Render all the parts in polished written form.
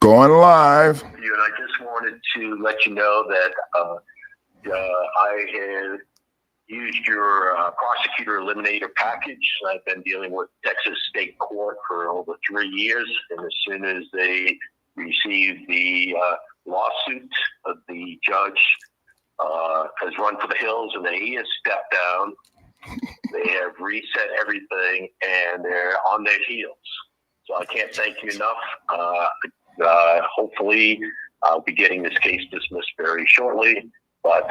Going live. And I just wanted to let you know that I had used your prosecutor eliminator package. I've been dealing with Texas State Court for over 3 years, and as soon as they received the lawsuit, the judge has run for the hills, and then he has stepped down. They have reset everything, and they're on their heels. So I can't thank you enough. Hopefully, I'll be getting this case dismissed very shortly. But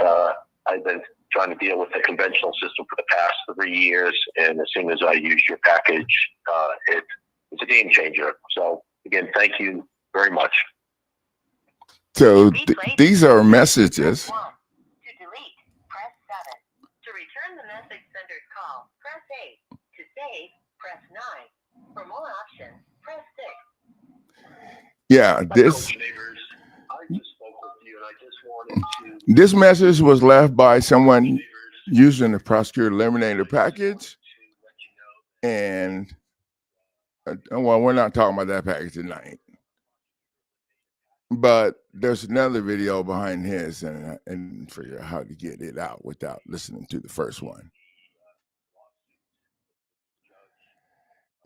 I've been trying to deal with the conventional system for the past 3 years, and as soon as I use your package, it's a game changer. So again, thank you very much. So these are messages. To delete, press 7. To return the message sender's call, press 8. To save, press 9. For more options, press 6. Yeah, this message was left by someone using the prosecutor eliminator package, and well, we're not talking about that package tonight. But there's another video behind his, and figure out how to get it out without listening to the first one.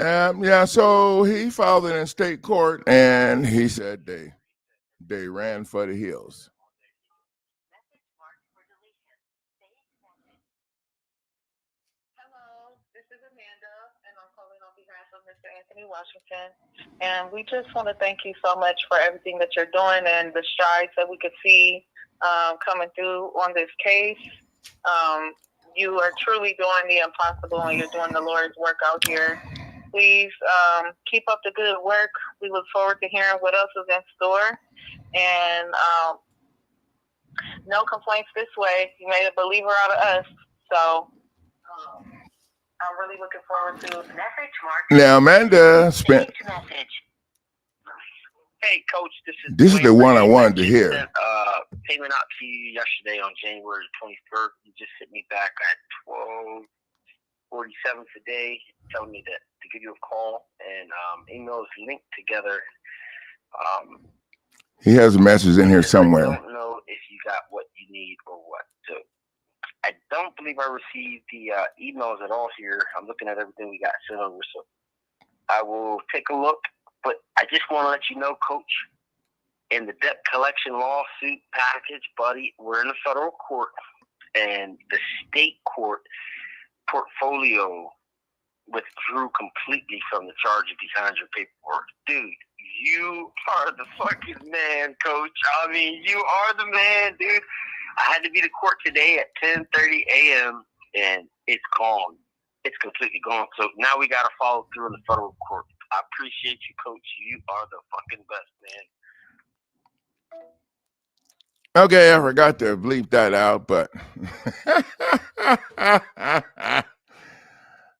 Yeah, so he filed it in state court, and he said they ran for the hills. Hello, this is Amanda, and I'm calling on behalf of Mr. Anthony Washington. And we just want to thank you so much for everything that you're doing and the strides that we could see coming through on this case. You are truly doing the impossible, and you're doing the Lord's work out here. Please keep up the good work. We look forward to hearing what else is in store. And no complaints this way. You made a believer out of us. So I'm really looking forward to message mark. Now, Amanda spent. Hey, Coach, This is the one I wanted to hear. Sent, payment out to you yesterday on January 21st. You just hit me back at 12:47 today, telling me to give you a call, and emails linked together. He has a message in here somewhere. I don't know if you got what you need or what. So I don't believe I received the emails at all here. I'm looking at everything we got sent over, so I will take a look. But I just want to let you know, Coach, in the debt collection lawsuit package, buddy, we're in the federal court, and the state court portfolio withdrew completely from the charge behind your paperwork. Dude, you are the fucking man, Coach. I mean, you are the man, dude. I had to be to court today at 10:30 a.m., and it's gone. It's completely gone. So now we got to follow through in the federal court. I appreciate you, Coach. You are the fucking best, man. Okay, I forgot to bleep that out, but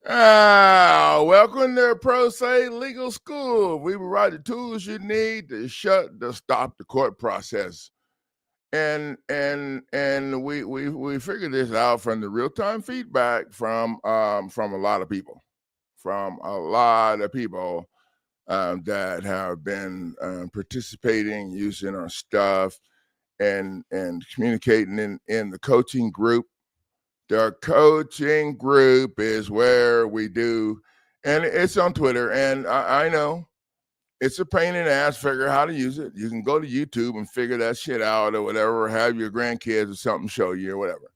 welcome to Pro Se Legal School. We provide the tools you need to stop the court process. And we figured this out from the real-time feedback from a lot of people. That have been participating, using our stuff, and communicating in the coaching group. The coaching group is where we do, and it's on Twitter. And I know it's a pain in the ass to figure out how to use it. You can go to YouTube and figure that shit out or whatever, or have your grandkids or something show you or whatever.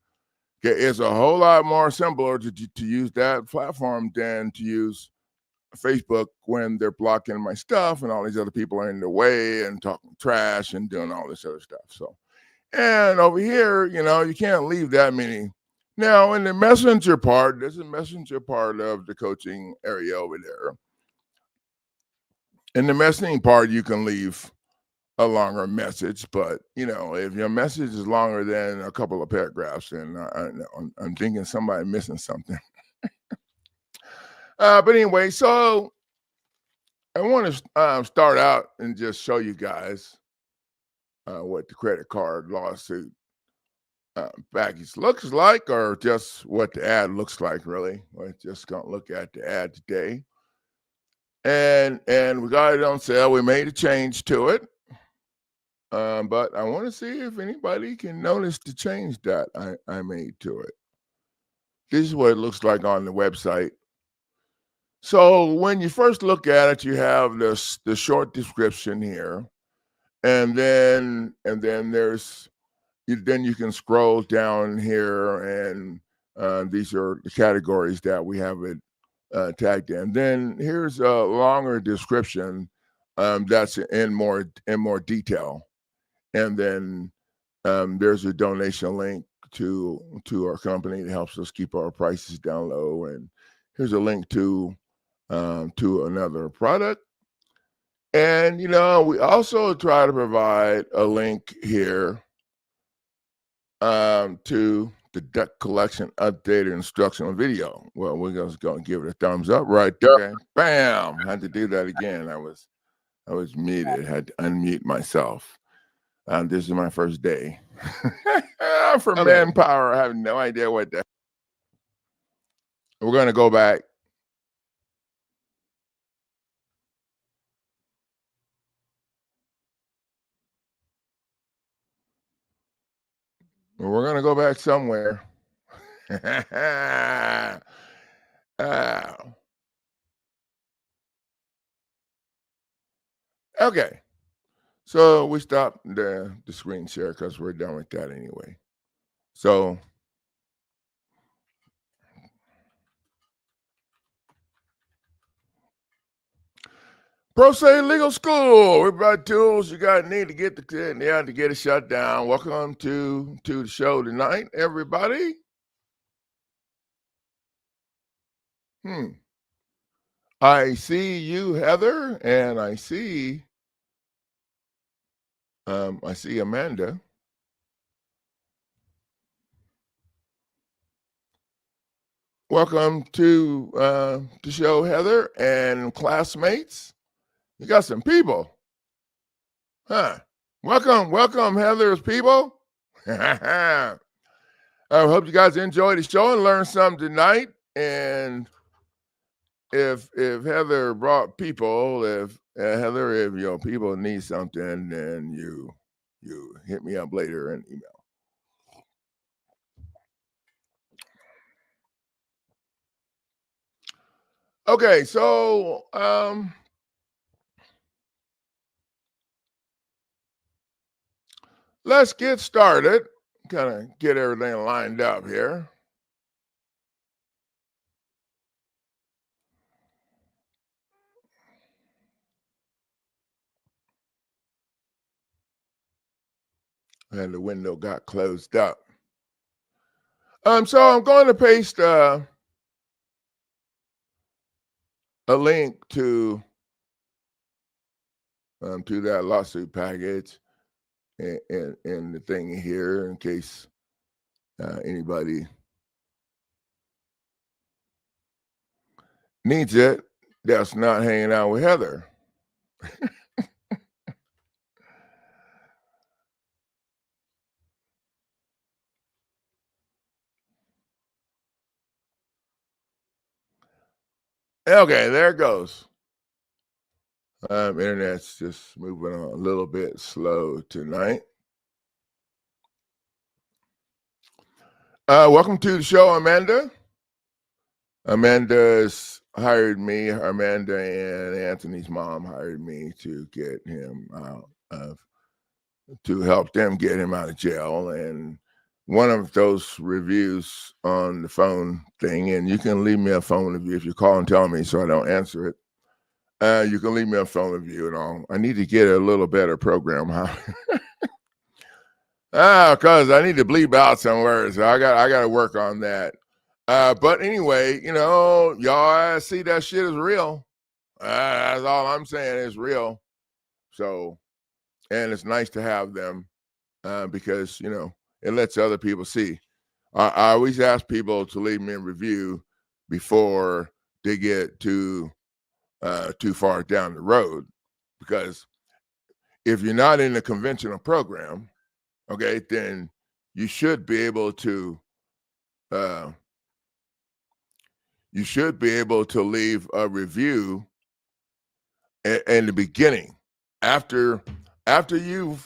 Okay, it's a whole lot more simpler to use that platform than to use Facebook when they're blocking my stuff and all these other people are in the way and talking trash and doing all this other stuff. So, and over here, you can't leave that many. Now, in the messenger part, there's a messenger part of the coaching area over there. In the messaging part, you can leave a longer message, but if your message is longer than a couple of paragraphs, then I'm thinking somebody missing something. But anyway, so I want to start out and just show you guys what the credit card lawsuit package looks like, or just what the ad looks like, really. We're just going to look at the ad today. and we got it on sale. We made a change to it, but I want to see if anybody can notice the change that I made to it. This is what it looks like on the website. So when you first look at it, you have the short description here, and then there's then you can scroll down here, and these are the categories that we have it tagged in. Then here's a longer description that's in more detail, and then there's a donation link to our company that helps us keep our prices down low, and here's a link to another product. And we also try to provide a link here to the debt collection updated instructional video. Well, we're just going to give it a thumbs up right there. Okay. Bam! Had to do that again. I was muted. Had to unmute myself. This is my first day for manpower. I have no idea what that. We're going to go back. We're going to go back somewhere. Okay. So we stopped the screen share because we're done with that anyway. So Pro Se Legal School. We brought tools you got need to get to get it shut down. Welcome to the show tonight, everybody. I see you, Heather, and I see Amanda. Welcome to the show, Heather, and classmates. You got some people. Huh. Welcome, Heather's people. I hope you guys enjoyed the show and learned something tonight. And if Heather brought people, if your people need something, then you hit me up later in email. Okay, so let's get started. Kind of get everything lined up here. And the window got closed up. So I'm going to paste a link to that lawsuit package in the thing here in case anybody needs it that's not hanging out with Heather. Okay, there it goes. Internet's just moving on a little bit slow tonight. Welcome to the show, Amanda. Amanda's hired me. Amanda and Anthony's mom hired me to get him out to help them get him out of jail. And one of those reviews on the phone thing, and you can leave me a phone review if you call and tell me so I don't answer it. You can leave me a phone review and all. I need to get a little better program, huh? Because I need to bleep out somewhere, so I got to work on that. But anyway, y'all see that shit is real. That's all I'm saying is real. So, and it's nice to have them because it lets other people see. I always ask people to leave me a review before they get too far down the road, because if you're not in a conventional program, okay, then you should be able to leave a review in the beginning, after you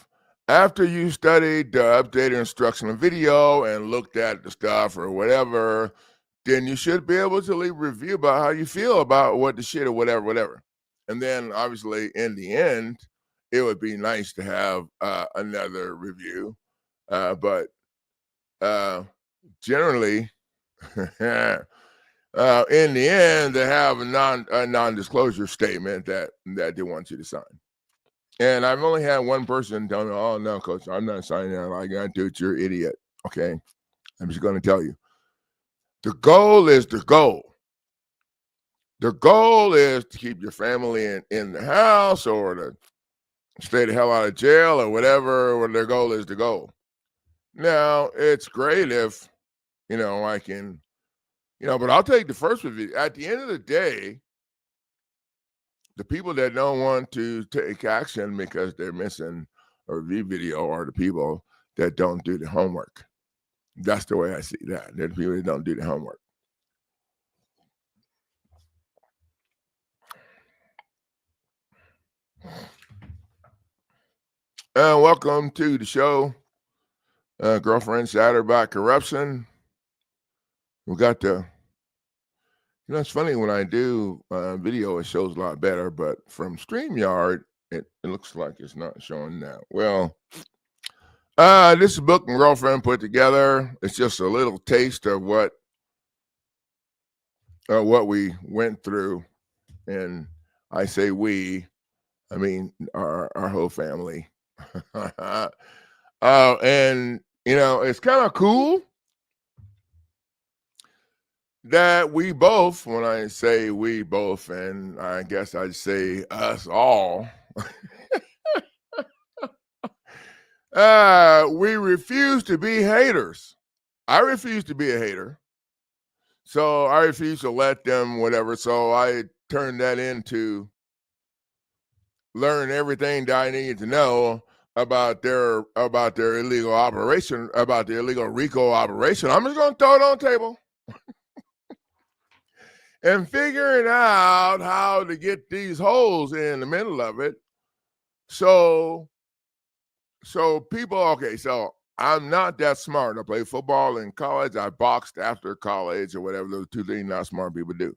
studied the updated instructional video and looked at the stuff or whatever, then you should be able to leave a review about how you feel about what the shit or whatever. And then obviously in the end, it would be nice to have another review. But generally, in the end, they have a non-disclosure statement that they want you to sign. And I've only had one person tell me, "Oh no, coach, I'm not signing that. I got to. You're an idiot." Okay, I'm just going to tell you. The goal is the goal. The goal is to keep your family in the house or to stay the hell out of jail or whatever. Their goal is the goal. Now, it's great if, I can, but I'll take the first review. At the end of the day, the people that don't want to take action because they're missing a review video are the people that don't do the homework. That's the way I see that. They're the people that don't do the homework. Welcome to the show. Girlfriend Shattered by Corruption. We got the, it's funny when I do video, it shows a lot better, but from StreamYard, it looks like it's not showing now. Well, this is a book my girlfriend put together. It's just a little taste of what we went through. And I say we, I mean our whole family. And it's kind of cool that we both, when I say we both, and I guess I'd say us all, we refuse to be haters. I refuse to be a hater. So I refuse to let them whatever. So I turned that into learn everything that I need to know about their illegal operation, about the illegal RICO operation. I'm just going to throw it on the table. And figuring out how to get these holes in the middle of it. So people, okay, so I'm not that smart. I played football in college. I boxed after college or whatever. Those two things not smart people do.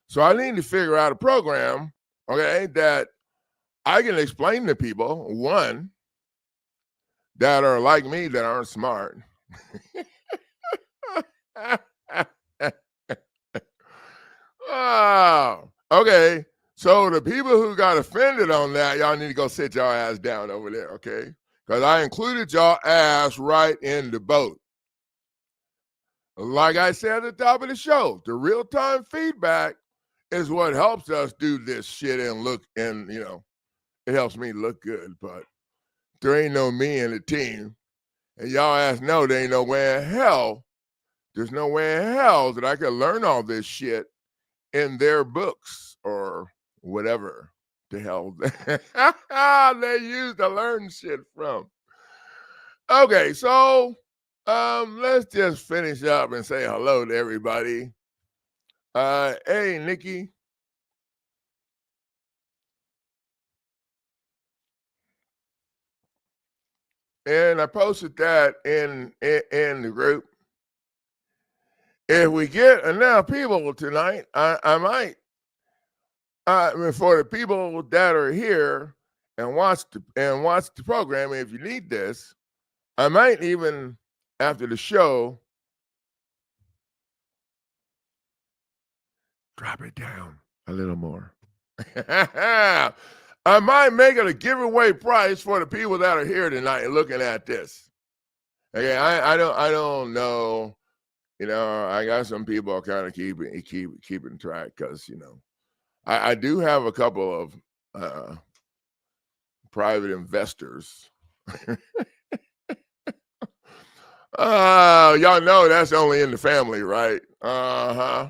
So I need to figure out a program, okay, that I can explain to people, one, that are like me that aren't smart. Oh, okay. So the people who got offended on that, y'all need to go sit y'all ass down over there, okay? Because I included y'all ass right in the boat. Like I said at the top of the show, the real-time feedback is what helps us do this shit and look, and, it helps me look good, but there ain't no me in the team. And y'all ass know there ain't no way in hell, there's no way in hell that I could learn all this shit in their books or whatever the hell they use to learn shit from. Okay, so let's just finish up and say hello to everybody. Hey, Nikki. And I posted that in the group. If we get enough people tonight, I might, for the people that are here and watch the program, if you need this, I might even, after the show, drop it down a little more. I might make it a giveaway price for the people that are here tonight looking at this. Okay, I don't know. I got some people kind of keeping track because, I do have a couple of private investors. Y'all know that's only in the family, right? Uh-huh.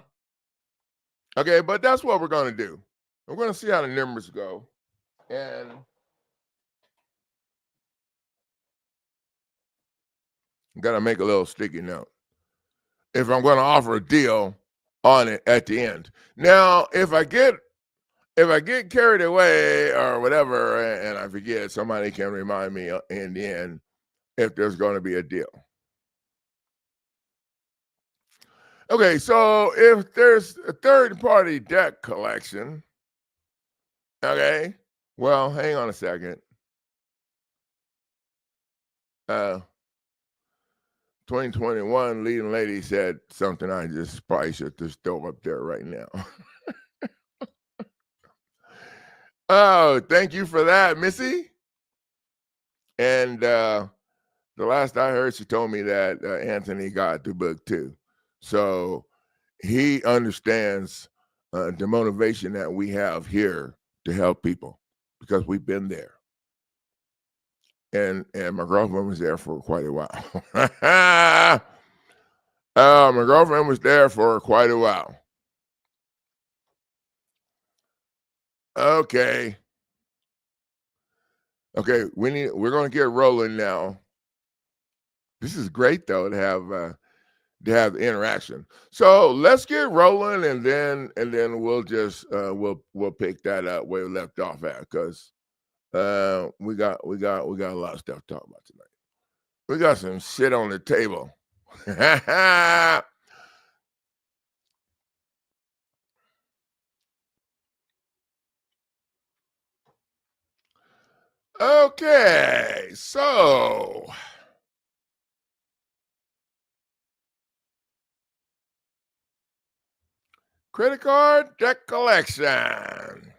Okay, but that's what we're going to do. We're going to see how the numbers go. And I'm going to make a little sticky note if I'm going to offer a deal on it at the end. Now, if I get if I get carried away or whatever and I forget, somebody can remind me in the end if there's going to be a deal. Okay, so if there's a third-party debt collection, okay, well, hang on a second. 2021 leading lady said something I just probably should just throw up there right now. Oh, thank you for that, Missy. And the last I heard, she told me that Anthony got the book too. So he understands the motivation that we have here to help people because we've been there. And my girlfriend was there for quite a while. My girlfriend was there for quite a while. Okay. Okay, we're going to get rolling now. This is great though to have interaction. So let's get rolling, and then we'll just we'll pick that up where we left off at, because we got a lot of stuff to talk about tonight. We got some shit on the table. Okay, so credit card debt collection.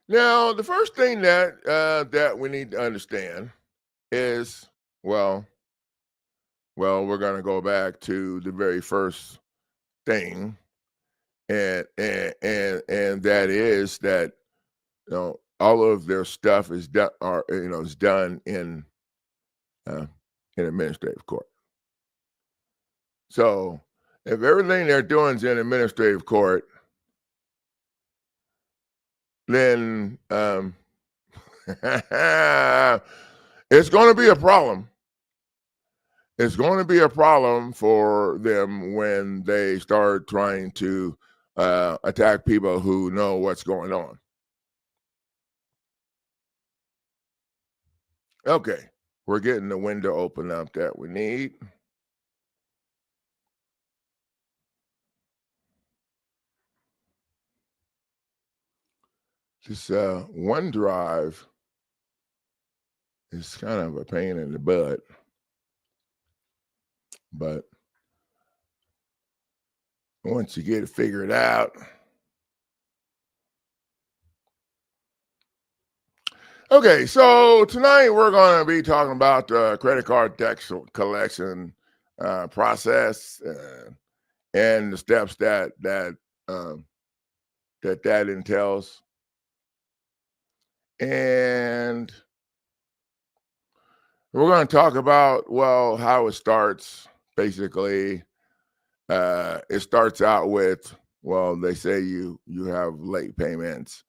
Now, the first thing that we need to understand is, well, we're going to go back to the very first thing, and that is that all of their stuff is done, is done in administrative court. So if everything they're doing is in administrative court, then it's going to be a problem. It's going to be a problem for them when they start trying to attack people who know what's going on. Okay, we're getting the window open up that we need. This OneDrive is kind of a pain in the butt, but once you get it figured out. Okay, so tonight we're going to be talking about the credit card debt collection process and the steps that entails. And we're going to talk about, well, how it starts. Basically, it starts out with, well, they say you have late payments,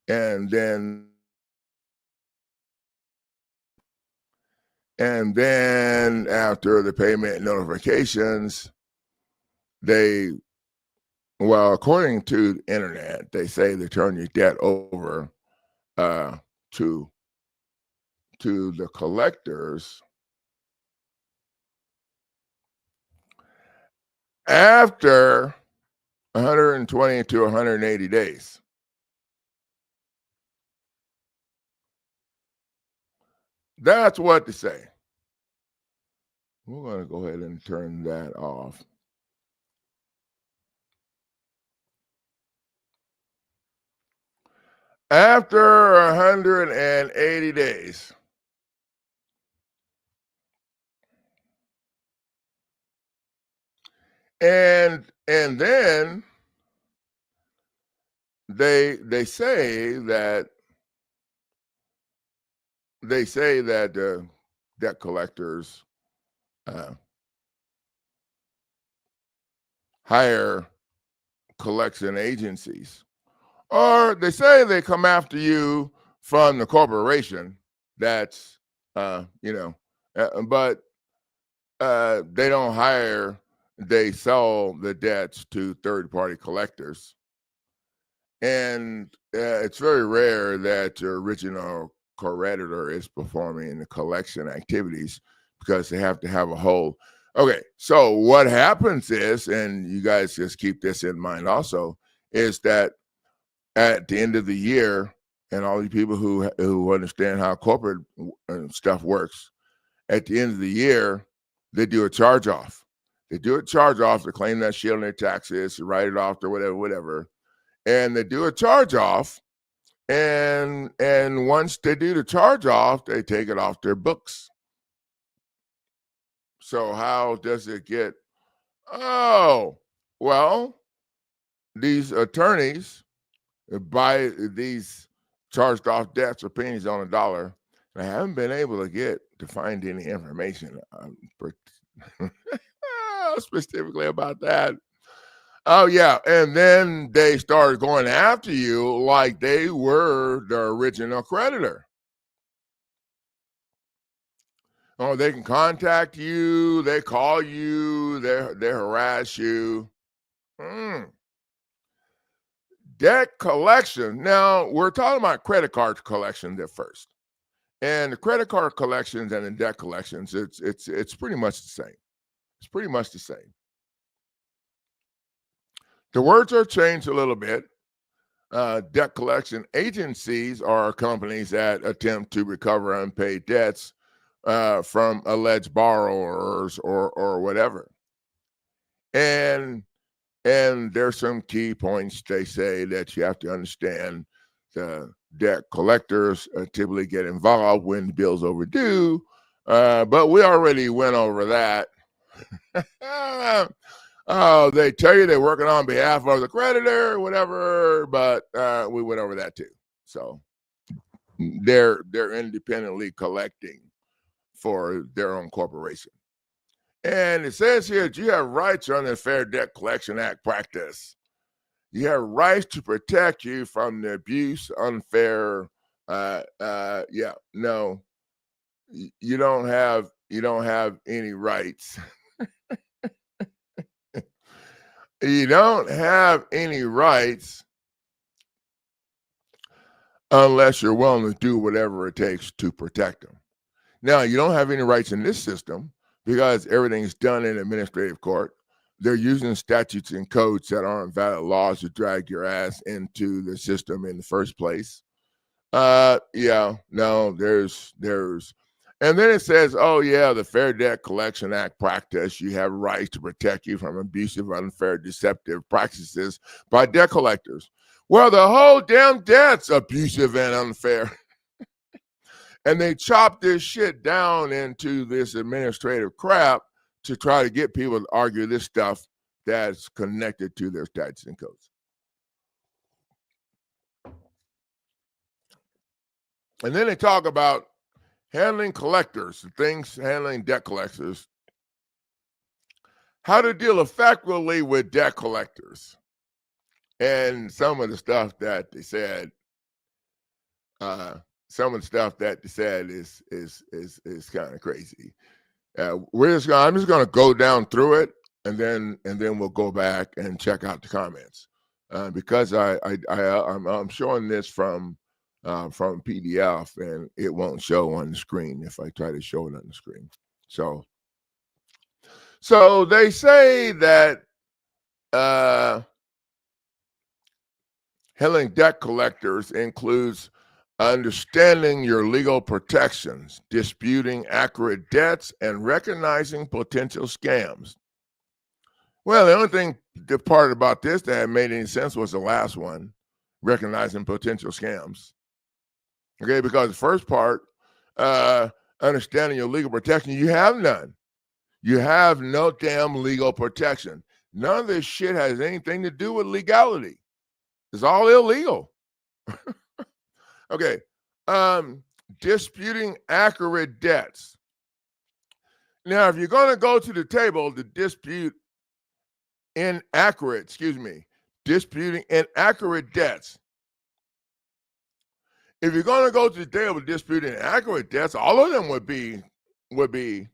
and then after the payment notifications, according to the internet, they say they turn your debt over to the collectors after 120 to 180 days. That's what they say. We're going to go ahead and turn that off. After 180 days. And then they say that the debt collectors hire collection agencies, or they say they come after you from the corporation. That's but they don't hire, they sell the debts to third-party collectors. And it's very rare that your original creditor is performing the collection activities because they have to have a whole. Okay, so what happens is, and you guys just keep this in mind also, is that at the end of the year, and all you people who understand how corporate stuff works, at the end of the year, they do a charge off. They do a charge off to claim that shit on their taxes, to write it off or whatever. And they do a charge off, and once they do the charge off, they take it off their books. So how does it get? Oh, well, these attorneys buy these charged off debts or pennies on a dollar. I haven't been able to find any information specifically about that. Oh, yeah. And then they started going after you like they were the original creditor. Oh, they can contact you, they call you, they harass you. Debt collection. Now, we're talking about credit card collections at first. And the credit card collections and the debt collections, it's pretty much the same. It's pretty much the same. The words are changed a little bit. Debt collection agencies are companies that attempt to recover unpaid debts from alleged borrowers or whatever. And there's some key points they say that you have to understand. The debt collectors typically get involved when the bill's overdue, but we already went over that. Oh, they tell you they're working on behalf of the creditor or whatever, but we went over that too. So they're independently collecting for their own corporation. And it says here that you have rights under the Fair Debt Collection Act practice. You have rights to protect you from the abuse, unfair. No, you don't have any rights. You don't have any rights unless you're willing to do whatever it takes to protect them. Now, you don't have any rights in this system because everything is done in administrative court. They're using statutes and codes that aren't valid laws to drag your ass into the system in the first place. There's and then it says, oh yeah, the Fair Debt Collection Act practice, you have rights to protect you from abusive, unfair, deceptive practices by debt collectors. Well, the whole damn debt's abusive and unfair. And they chop this shit down into this administrative crap to try to get people to argue this stuff that's connected to their statutes and codes. And then they talk about handling collectors, handling debt collectors, how to deal effectively with debt collectors. And some of the stuff that they said, is kind of crazy. I'm just going to go down through it, and then we'll go back and check out the comments because I'm showing this from PDF, and it won't show on the screen if I try to show it on the screen. So they say that handling debt collectors includes understanding your legal protections, disputing accurate debts, and recognizing potential scams. Well, the only the part about this that made any sense was the last one, recognizing potential scams. Okay, because the first part, understanding your legal protection, you have none. You have no damn legal protection. None of this shit has anything to do with legality. It's all illegal. Okay, disputing accurate debts. Now, if you're going to go to the table to dispute disputing inaccurate debts. If you're going to go to the table to dispute inaccurate debts, all of them would be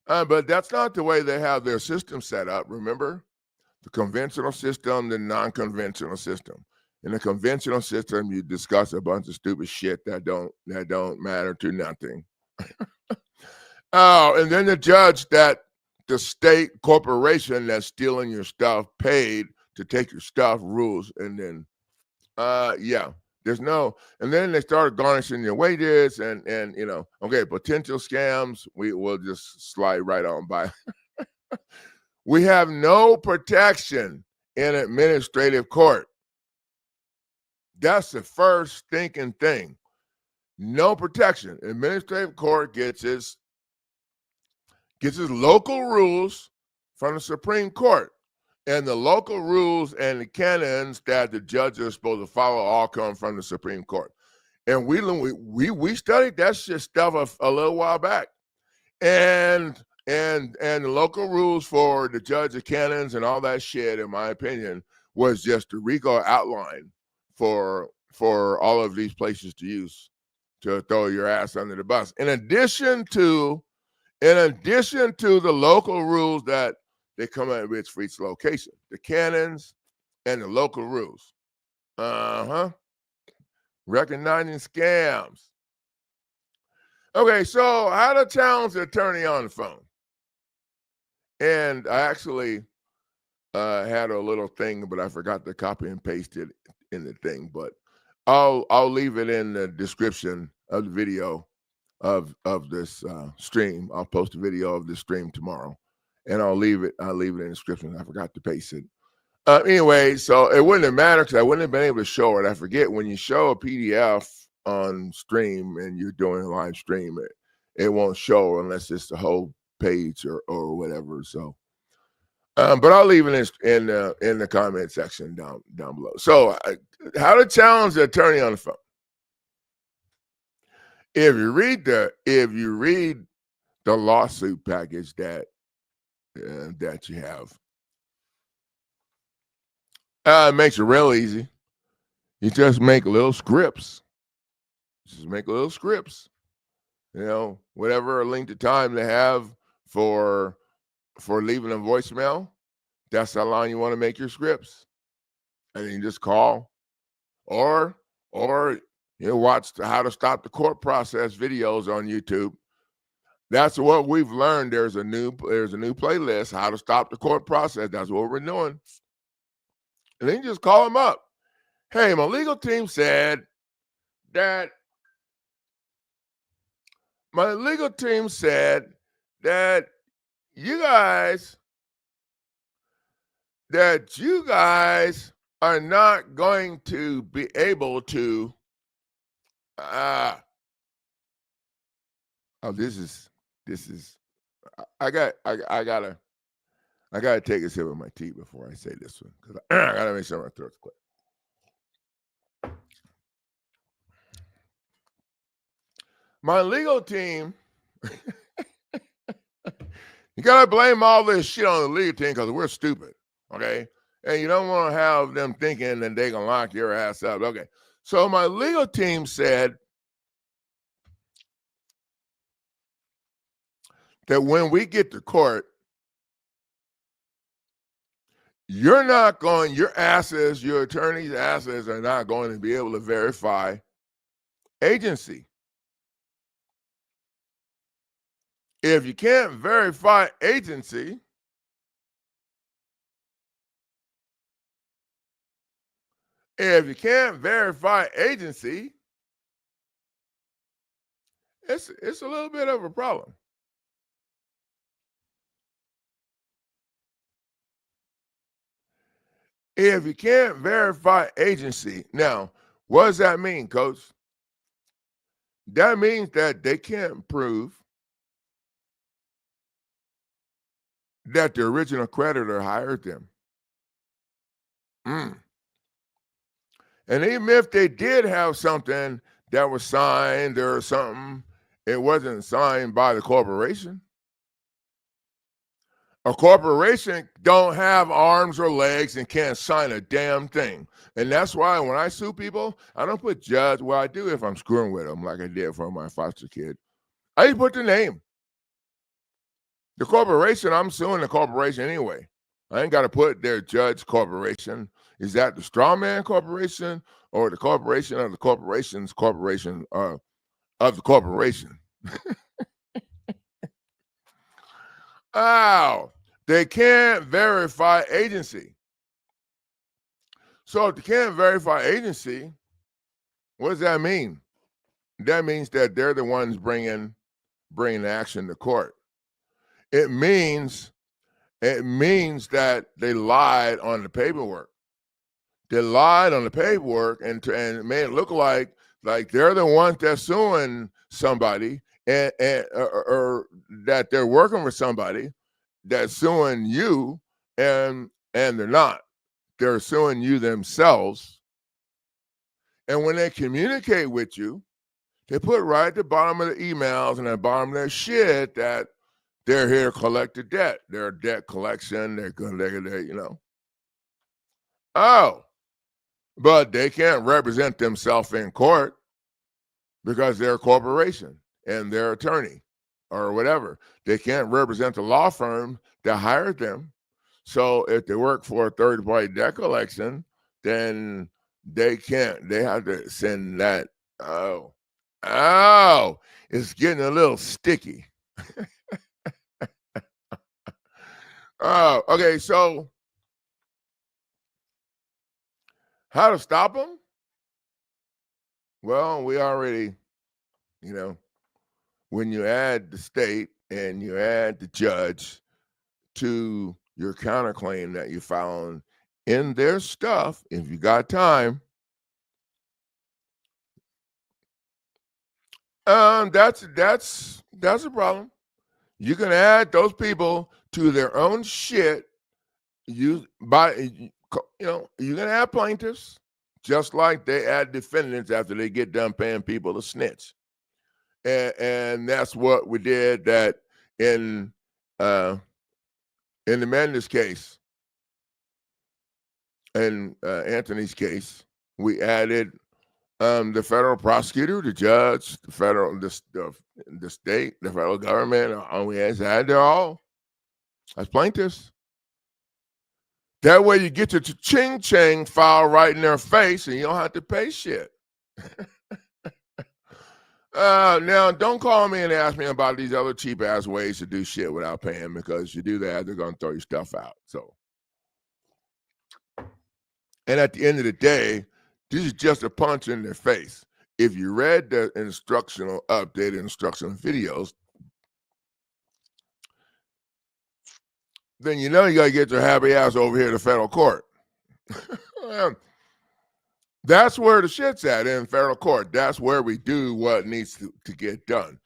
But that's not the way they have their system set up. Remember, the conventional system, the non-conventional system. In the conventional system, you discuss a bunch of stupid shit that don't matter to nothing. Oh, and then the judge that the state corporation that's stealing your stuff paid to take your stuff rules, and then yeah, there's no, and then they started garnishing your wages, and okay, potential scams, we will just slide right on by. We have no protection in administrative court. That's the first thinking thing. No protection. Administrative court gets its local rules from the Supreme Court. And the local rules and the canons that the judges are supposed to follow all come from the Supreme Court. And we studied that shit stuff a little while back. And the local rules for the judge of canons and all that shit, in my opinion, was just a RICO outline for all of these places to use to throw your ass under the bus. In addition to the local rules that they come up with for each location, the canons and the local rules. Recognizing scams. Okay, so how to challenge the attorney on the phone. And I actually had a little thing, but I forgot to copy and paste it in the thing. But I'll leave it in the description of the video of this stream. I'll post a video of this stream tomorrow, and I'll leave it in the description. I forgot to paste it. Anyway, so it wouldn't have mattered because I wouldn't have been able to show it. I forget when you show a PDF on stream and you're doing a live stream, it won't show unless it's the whole page or whatever. So, but I'll leave it in the comment section down below. So, how to challenge the attorney on the phone? If you read the lawsuit package that you have, it makes it real easy. You just make little scripts. Whatever length of time they have for leaving a voicemail, that's how long you want to make your scripts. And then you just call, or watch how to stop the court process videos on YouTube. That's what we've learned. There's a new playlist, how to stop the court process. That's what we're doing. And then you just call them up. Hey, my legal team said that you guys are not going to be able to this is I gotta take a sip of my tea before I say this one, because I gotta make sure my throat's clear. My legal team, you gotta blame all this shit on the legal team because we're stupid, okay? And you don't want to have them thinking that they can lock your ass up. Okay, so my legal team said that when we get to court, your attorney's asses are not going to be able to verify agency. If you can't verify agency, it's a little bit of a problem. If you can't verify agency, now, what does that mean, Coach? That means that they can't prove that the original creditor hired them. And even if they did have something that was signed or something, it wasn't signed by the corporation. A corporation don't have arms or legs and can't sign a damn thing. And that's why when I sue people, I don't put judge. Well, I do if I'm screwing with them, like I did for my foster kid. I just put the name. The corporation, I'm suing the corporation anyway. I ain't got to put their judge corporation. Is that the straw man corporation or the corporation of the corporation's corporation of the corporation? Oh, they can't verify agency. So if they can't verify agency, what does that mean? That means that they're the ones bringing the action to court. It means that they lied on the paperwork. They lied on the paperwork and made it look like they're the ones that's suing somebody or that they're working with somebody that's suing you, and they're not. They're suing you themselves. And when they communicate with you, they put right at the bottom of the emails and at the bottom of their shit that they're here to collect the debt. They're a debt collection. They're you know. Oh, but they can't represent themselves in court because they're a corporation and their attorney or whatever. They can't represent the law firm that hired them. So if they work for a third-party debt collection, then they can't. They have to send that. Oh, it's getting a little sticky. Oh, okay. So how to stop them? Well, we already, you know, when you add the state and you add the judge to your counterclaim that you found in their stuff, if you got time, that's a problem. You can add those people to their own shit. You can add plaintiffs just like they add defendants after they get done paying people to snitch, and that's what we did. That in the Mendes case, in Anthony's case, we added the federal prosecutor, the judge, the state, the federal government. We added they're all as plaintiffs. That way you get your ching file right in their face and you don't have to pay shit. Now, don't call me and ask me about these other cheap ass ways to do shit without paying, because you do that, they're going to throw your stuff out. So, and at the end of the day, this is just a punch in their face. If you read the updated instructional videos, then you know you got to get your happy ass over here to federal court. That's where the shit's at, in federal court. That's where we do what needs to get done.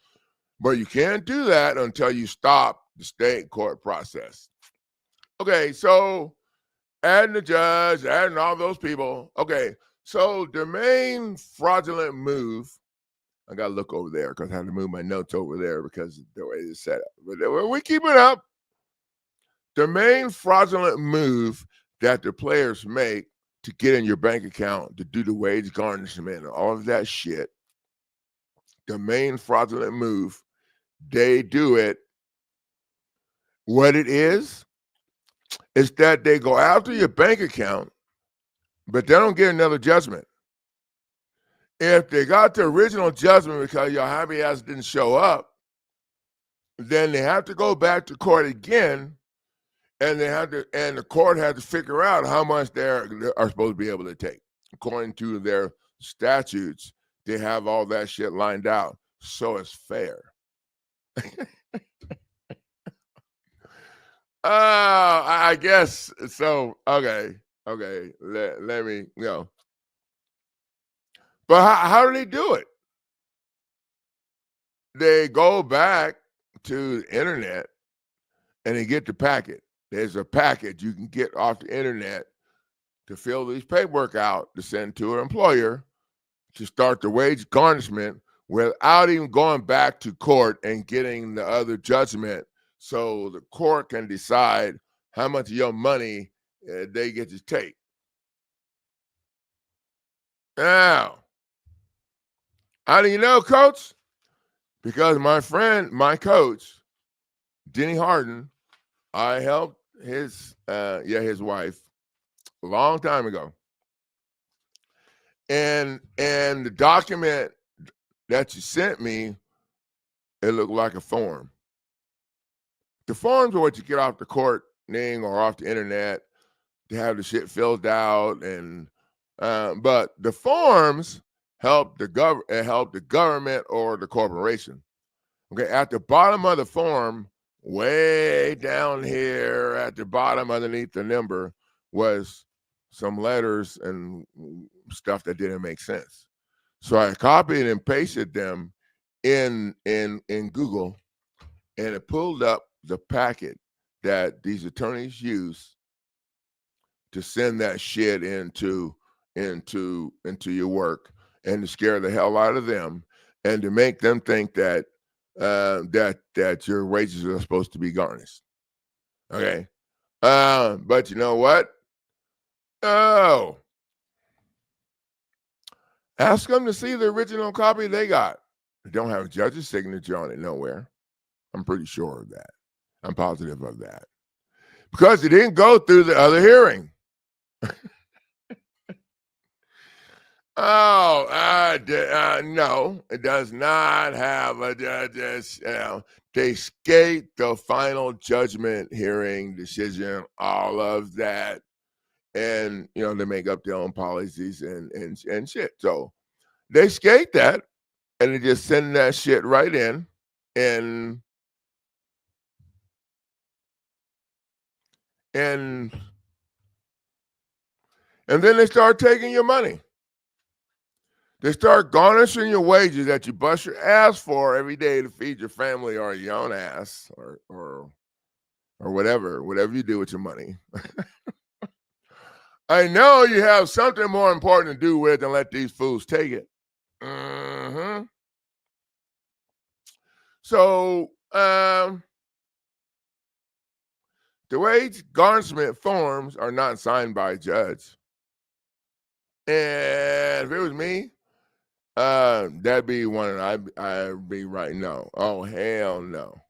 But you can't do that until you stop the state court process. Okay, so adding the judge, adding all those people. Okay, so the main fraudulent move, I got to look over there because I had to move my notes over there because of the way it's set up. But we keep it up. The main fraudulent move that the players make to get in your bank account, to do the wage garnishment and all of that shit, the main fraudulent move, they do it. What it is that they go after your bank account, but they don't get another judgment. If they got the original judgment because your happy ass didn't show up, then they have to go back to court again. And the court had to figure out how much they are supposed to be able to take. According to their statutes, they have all that shit lined out, so it's fair. I guess so. Okay. Let me But how do they do it? They go back to the internet and they get the packet. There's a package you can get off the internet to fill these paperwork out to send to an employer to start the wage garnishment without even going back to court and getting the other judgment, so the court can decide how much of your money they get to take. Now, how do you know, Coach? Because my coach, Denny Harden, I helped his wife a long time ago. And the document that you sent me, it looked like a form. The forms are what you get off the court thing or off the internet to have the shit filled out, and but the forms help the government or the corporation. Okay, at the bottom of the form, way down here at the bottom underneath the number, was some letters and stuff that didn't make sense. So I copied and pasted them in Google, and it pulled up the packet that these attorneys use to send that shit into your work, and to scare the hell out of them, and to make them think that that your wages are supposed to be garnished. Okay, but you know what? Oh, ask them to see the original copy they got. They don't have a judge's signature on it nowhere. I'm pretty sure of that. I'm positive of that, because it didn't go through the other hearing. No, it does not have a judge's. They skate the final judgment hearing decision, all of that, and they make up their own policies and shit. So they skate that, and they just send that shit right in, and then they start taking your money. They start garnishing your wages that you bust your ass for every day to feed your family, or your own ass, or whatever you do with your money. I know you have something more important to do with than let these fools take it. Mm-hmm. So the wage garnishment forms are not signed by a judge. And if it was me, that'd be one I'd be right. No. Oh, hell no.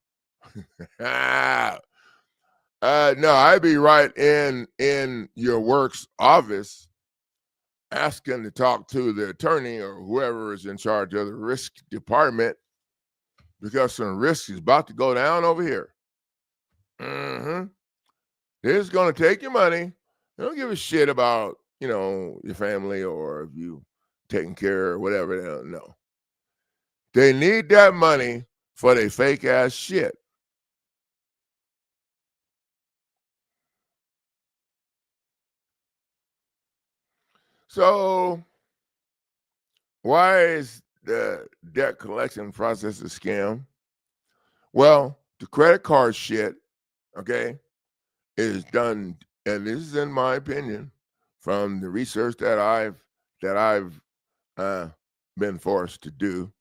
No, I'd be right in your work's office asking to talk to the attorney or whoever is in charge of the risk department, because some risk is about to go down over here. Mm-hmm. They're just going to take your money. They don't give a shit about, your family, or if you taking care or whatever. They don't know. They need that money for their fake ass shit. So why is the debt collection process a scam? Well, the credit card shit, okay, is done, and this is in my opinion, from the research that I've been forced to do.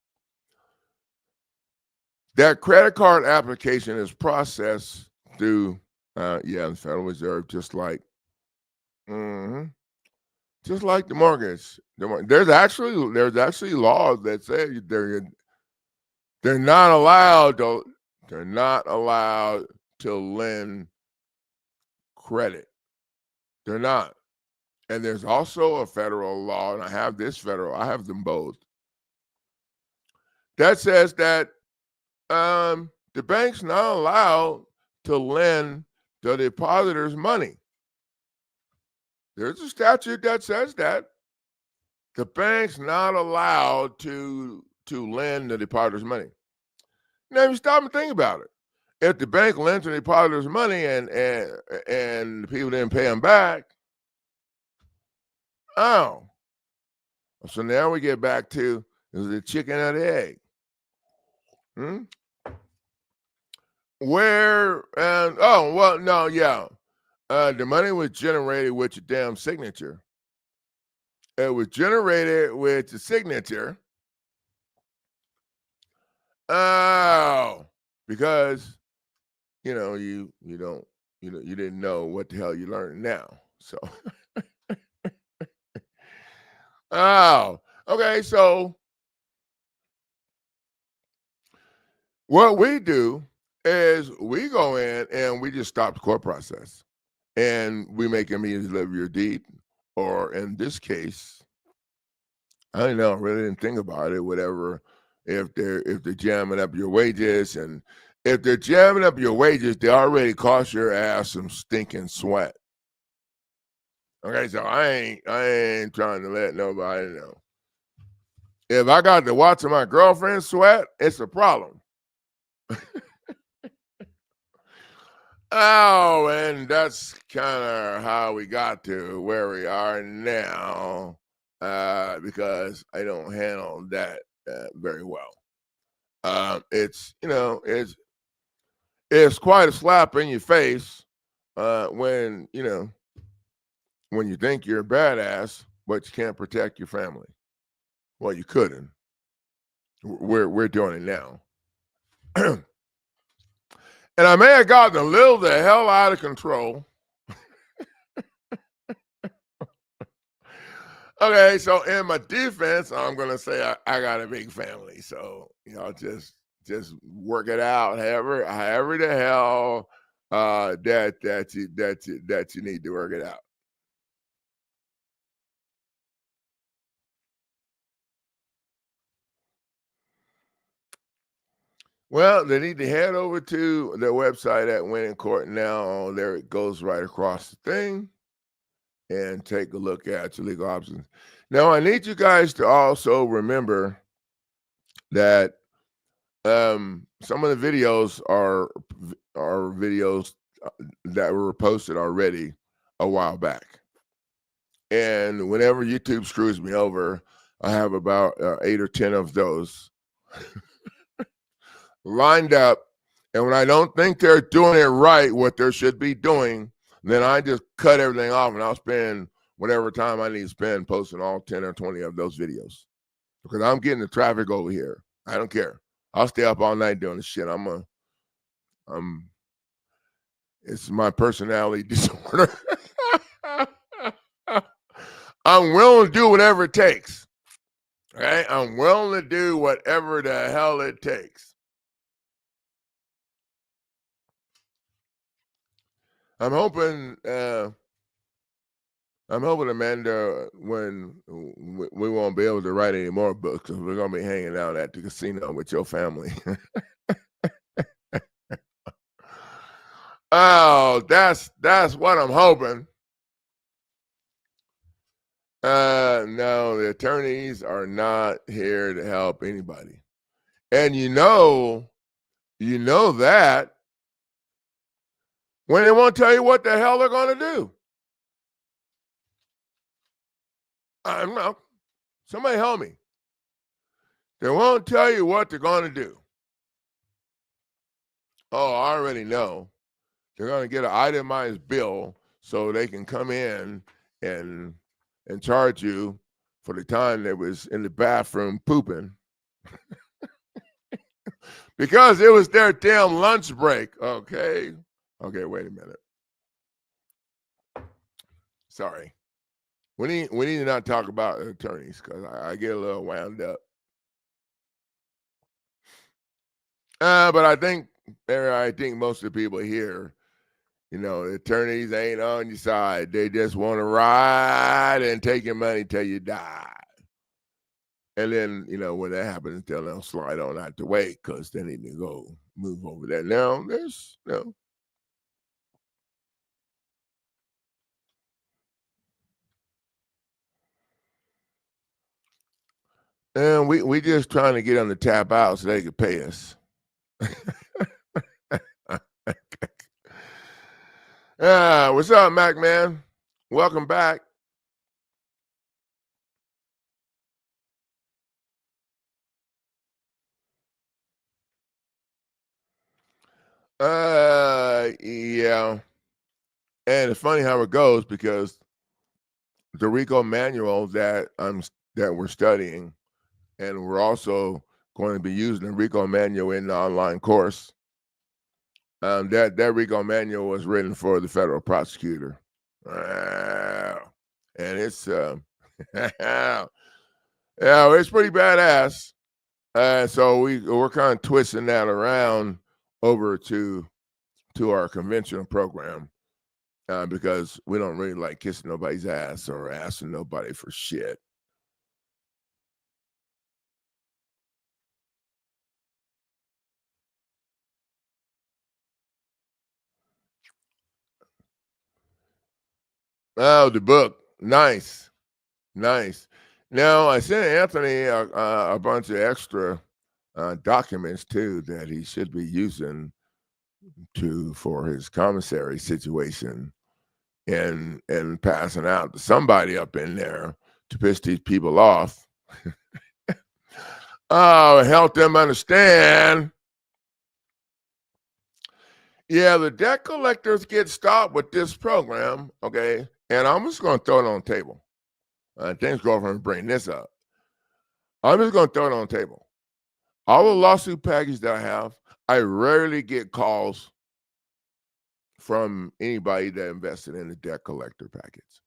That credit card application is processed through the Federal Reserve, just like the mortgage. There's actually laws that say they're not allowed to lend credit. They're not. And there's also a federal law, and I have them both, that says that the bank's not allowed to lend the depositors money. There's a statute that says that the bank's not allowed to lend the depositors money. Now, you stop and think about it. If the bank lends the depositors money and the people didn't pay them back, so now we get back to, is the chicken or the egg? Where the money was generated with your damn signature. It was generated with the signature. Because you didn't know what the hell you learned now. So okay, so what we do is we go in and we just stop the court process, and we make them either deliver your deed, or in this case, I don't know, really didn't think about it. Whatever, if they're jamming up your wages, and if they're jamming up your wages, they already cost your ass some stinking sweat. Okay, so I ain't trying to let nobody know. If I got to watch my girlfriend sweat, it's a problem. Oh, and that's kind of how we got to where we are now, because I don't handle that very well. It's it's quite a slap in your face when you think you're a badass, but you can't protect your family. Well, you couldn't. We're doing it now. And I may have gotten a little the hell out of control. Okay, so in my defense, I'm gonna say I got a big family, so just work it out, however the hell that you need to work it out. Well, they need to head over to their website at Winning Court Now. There it goes right across the thing, and take a look at your legal options. Now, I need you guys to also remember that some of the videos are videos that were posted already a while back. And whenever YouTube screws me over, I have about 8 or 10 of those lined up, and when I don't think they're doing it right, what they should be doing, then I just cut everything off, and I'll spend whatever time I need to spend posting all 10 or 20 of those videos, because I'm getting the traffic over here. I don't care. I'll stay up all night doing this shit. It's my personality disorder. I'm willing to do whatever it takes. Right? I'm willing to do whatever the hell it takes. I'm hoping, Amanda, when we won't be able to write any more books, because we're gonna be hanging out at the casino with your family. Oh, that's what I'm hoping. No, the attorneys are not here to help anybody, and you know that when they won't tell you what the hell they're going to do. I don't know. Somebody help me. They won't tell you what they're going to do. Oh, I already know. They're going to get an itemized bill so they can come in and charge you for the time they was in the bathroom pooping. Because it was their damn lunch break. Okay, wait a minute. Sorry. We need to not talk about attorneys, because I get a little wound up. But I think most of the people here, the attorneys ain't on your side. They just want to ride and take your money till you die. And then, when that happens, they'll slide on out the way, because they need to go move over there. Now, there's, and we just trying to get them to tap out so they can pay us. What's up, Mac man? Welcome back. Yeah. And it's funny how it goes, because the RICO manual that we're studying, and we're also going to be using the RICO manual in the online course. That RICO manual was written for the federal prosecutor, and it's yeah, it's pretty badass. So we're kind of twisting that around over to our conventional program because we don't really like kissing nobody's ass or asking nobody for shit. Oh, the book. Nice. Now, I sent Anthony a bunch of extra documents, too, that he should be using for his commissary situation and passing out to somebody up in there to piss these people off. Oh, help them understand. Yeah, the debt collectors get stopped with this program, okay? And I'm just going to throw it on the table. Thanks, girlfriend, for bringing this up. I'm just going to throw it on the table. All the lawsuit packages that I have, I rarely get calls from anybody that invested in the debt collector package.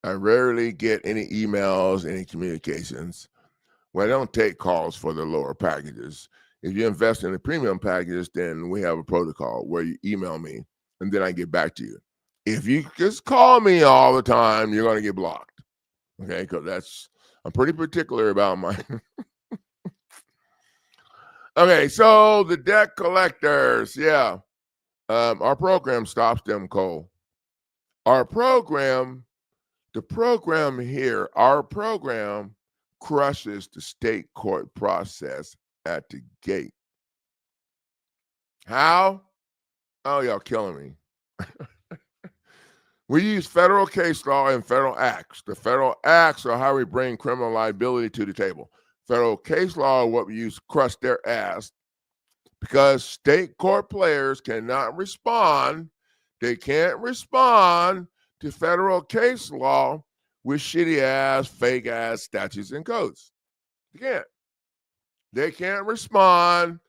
I rarely get any emails, any communications. Well, I don't take calls for the lower packages. If you invest in the premium packages, then we have a protocol where you email me and then I get back to you. If you just call me all the time, you're going to get blocked. Okay, because I'm pretty particular about my. Okay, so the debt collectors, yeah. Our program stops them, Cole. Our program crushes the state court process at the gate. How? Oh, y'all killing me. We use federal case law and federal acts. The federal acts are how we bring criminal liability to the table. Federal case law are what we use to crush their ass because state court players cannot respond. They can't respond to federal case law with shitty ass, fake ass statutes and codes. They can't respond.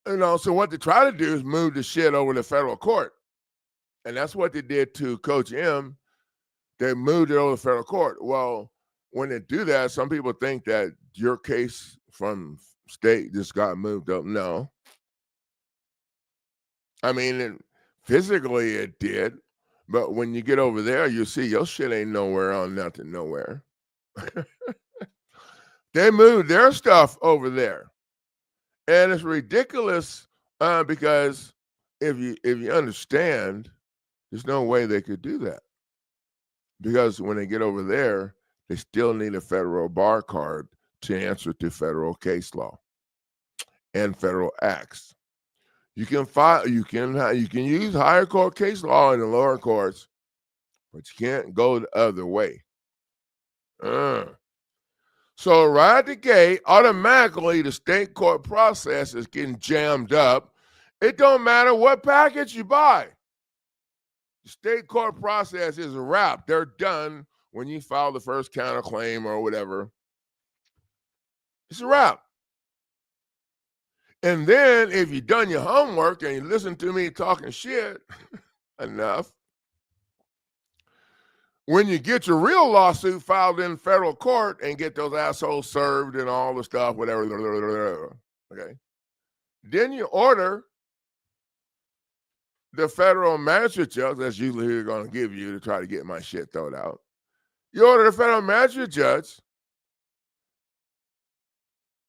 So what they try to do is move the shit over to federal court. And that's what they did to Coach M. They moved it over to federal court. Well, when they do that, some people think that your case from state just got moved up. No. I mean, physically it did. But when you get over there, you see your shit ain't nowhere on nothing, nowhere. They moved their stuff over there. And it's ridiculous because if you understand, there's no way they could do that. Because when they get over there, they still need a federal bar card to answer to federal case law and federal acts. You can use higher court case law in the lower courts, but you can't go the other way. So right at the gate, automatically the state court process is getting jammed up. It don't matter what package you buy. The state court process is a wrap. They're done when you file the first counterclaim or whatever. It's a wrap. And then if you've done your homework and you listen to me talking shit enough, when you get your real lawsuit filed in federal court and get those assholes served and all the stuff, whatever, okay, then you order the federal magistrate judge, that's usually who they're going to give you to try to get my shit thrown out. You order the federal magistrate judge,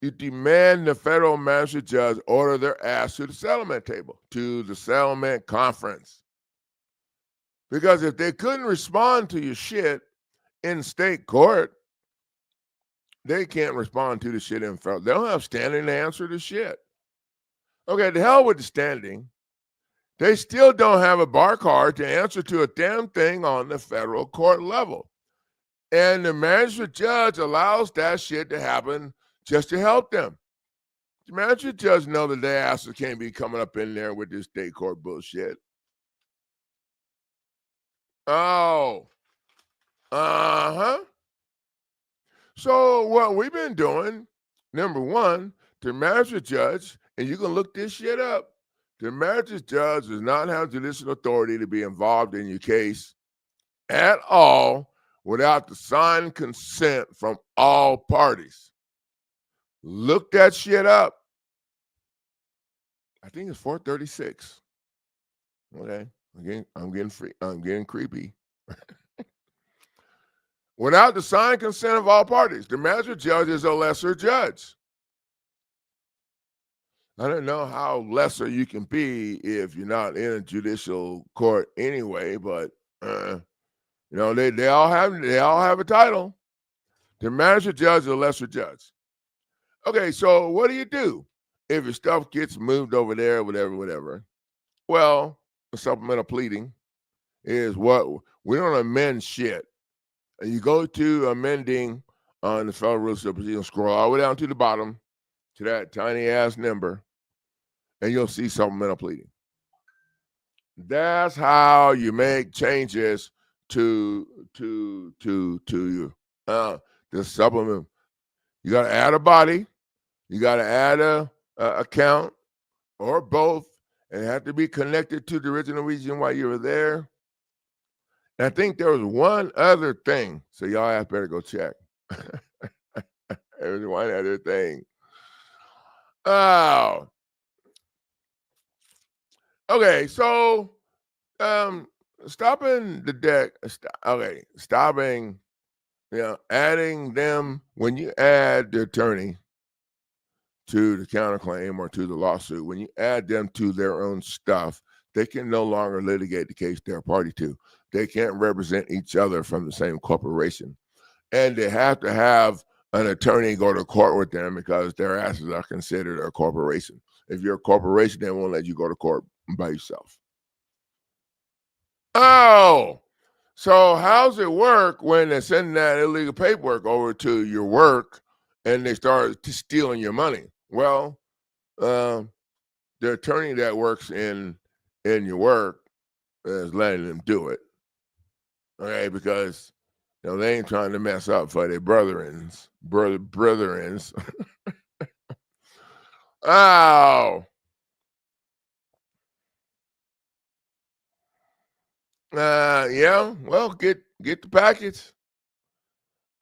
you demand the federal magistrate judge order their ass to the settlement table, to the settlement conference. Because if they couldn't respond to your shit in state court, they can't respond to the shit in federal. They don't have standing to answer the shit. Okay, the hell with the standing. They still don't have a bar card to answer to a damn thing on the federal court level. And the magistrate judge allows that shit to happen just to help them. The magistrate judge know that their asses can't be coming up in there with this state court bullshit. Oh. So what we've been doing, number one, the magistrate judge, and you can look this shit up, the magistrate judge does not have judicial authority to be involved in your case at all without the signed consent from all parties. Look that shit up. I think it's 436. Okay. I'm getting creepy. Without the signed consent of all parties, the magistrate judge is a lesser judge. I don't know how lesser you can be if you're not in a judicial court anyway, but they all have a title. The magistrate judge is a lesser judge. Okay, so what do you do if your stuff gets moved over there, whatever? Well, a supplemental pleading is what we don't amend shit. And you go to amending on the Federal Rules of Procedure, scroll all the way down to the bottom to that tiny ass number, and you'll see supplemental pleading. That's how you make changes to the supplement. You got to add a body, you got to add a account, or both, and it have to be connected to the original reason why you were there. And I think there was one other thing, so y'all have better go check. There was one other thing. Oh. Okay, so stopping the deck. Stopping, adding them when you add the attorney to the counterclaim or to the lawsuit, when you add them to their own stuff, they can no longer litigate the case they're party to. They can't represent each other from the same corporation. And they have to have an attorney go to court with them because their asses are considered a corporation. If you're a corporation, they won't let you go to court by yourself. Oh, so how's it work when they're sending that illegal paperwork over to your work and they start stealing your money? Well, the attorney that works in your work is letting them do it. Okay, because they ain't trying to mess up for their brotherins. Oh. Yeah, well, get the package.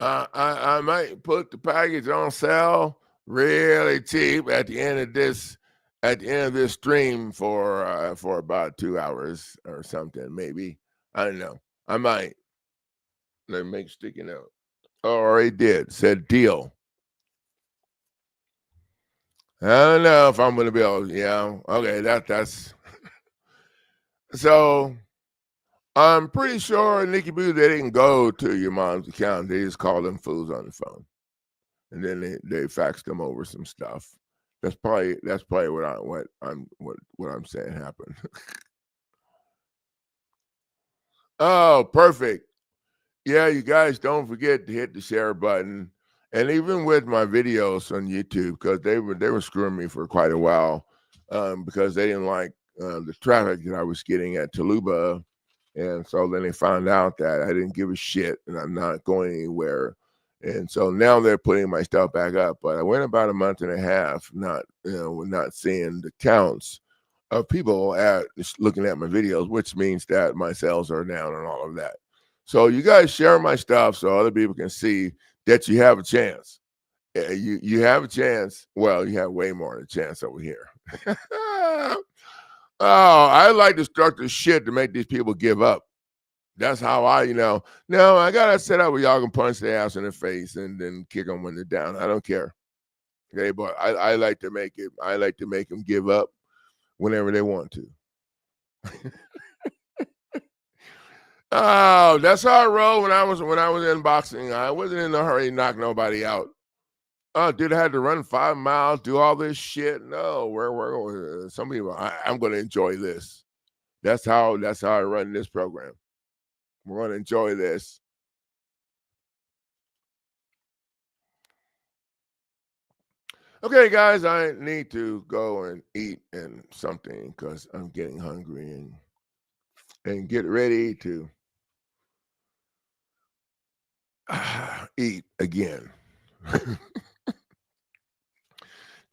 I might put the package on sale really cheap at the end of this stream for about 2 hours or something, maybe. I don't know. I might. Let me make a sticky note. Oh, already did. Said deal. I don't know if I'm gonna be able. Yeah. Okay. That's. So I'm pretty sure Nikki Boo, they didn't go to your mom's account. They just called them fools on the phone, and then they faxed them over some stuff. That's probably what I'm saying happened. Oh, perfect. Yeah, you guys don't forget to hit the share button, and even with my videos on YouTube, because they were screwing me for quite a while, because they didn't like the traffic that I was getting at Toluba. And so then they found out that I didn't give a shit and I'm not going anywhere. And so now they're putting my stuff back up. But I went about a month and a half not seeing the counts of people looking at my videos, which means that my sales are down and all of that. So you guys share my stuff so other people can see that you have a chance. You have a chance. Well, you have way more than a chance over here. Oh, I like to start the shit to make these people give up. That's how no, I got to set up where y'all can punch their ass in the face and then kick them when they're down. I don't care. Okay, but I like to make them give up whenever they want to. Oh, that's how I roll when I was in boxing. I wasn't in a hurry to knock nobody out. Oh, dude, I had to run 5 miles, do all this shit. No, we're some people. I'm going to enjoy this. That's how I run this program. We're going to enjoy this. Okay, guys, I need to go and eat and something because I'm getting hungry and get ready to eat again.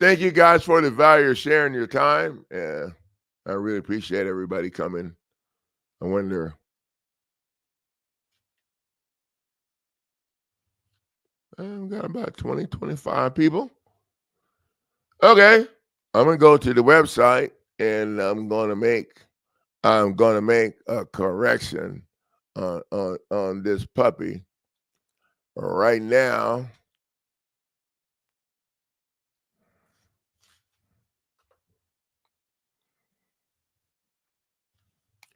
Thank you guys for the value of sharing your time. I really appreciate everybody coming. I wonder. I've got about 20, 25 people. Okay. I'm going to go to the website and I'm gonna make a correction on this puppy right now.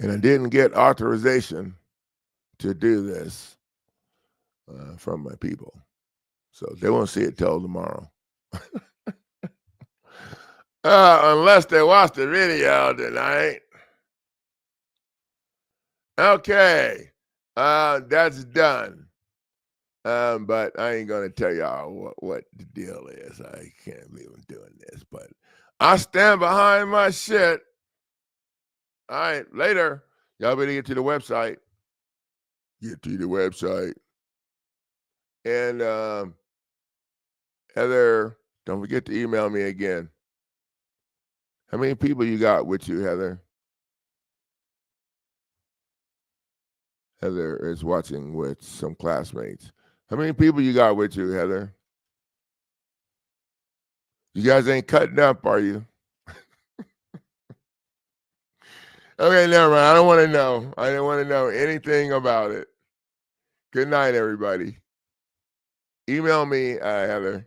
And I didn't get authorization to do this from my people. So they won't see it till tomorrow. Unless they watch the video tonight. Okay. That's done. But I ain't going to tell y'all what the deal is. I can't believe I'm doing this. But I stand behind my shit. All right, later. Y'all better get to the website. Get to the website. And Heather, don't forget to email me again. How many people you got with you, Heather? Heather is watching with some classmates. How many people you got with you, Heather? You guys ain't cutting up, are you? Okay, never mind. I don't want to know. I don't want to know anything about it. Good night, everybody. Email me, Heather.